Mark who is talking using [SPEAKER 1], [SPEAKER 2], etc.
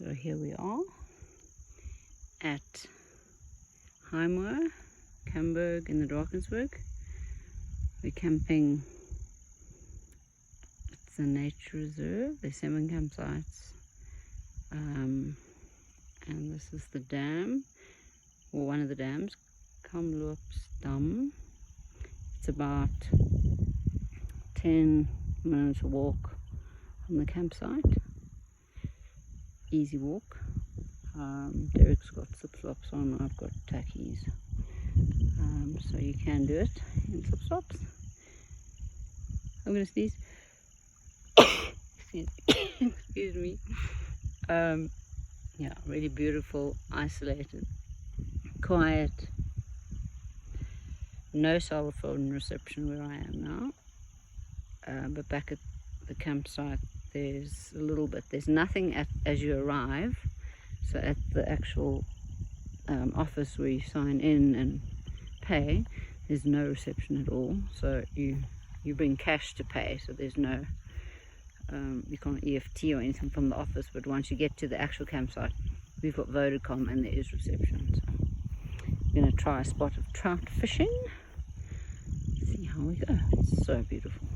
[SPEAKER 1] So here we are at Highmoor, Camberg in the Drakensberg. We're camping. It's a nature reserve. There's 7 campsites. And this is the dam, or one of the dams, Dam. It's about 10 minutes walk from the campsite. Easy walk. Derek's got slip-flops on, I've got tackies. So you can do it in slip-flops. I'm going to sneeze. Excuse me. Yeah, really beautiful, isolated, quiet. No cell phone reception where I am now. But back at the campsite there's a little bit. There's nothing as you arrive. So at the actual office where you sign in and pay, there's no reception at all. So you bring cash to pay. So there's no, you can't EFT or anything from the office. But once you get to the actual campsite, we've got Vodacom and there is reception. So I'm going to try a spot of trout fishing. See how we go. It's so beautiful.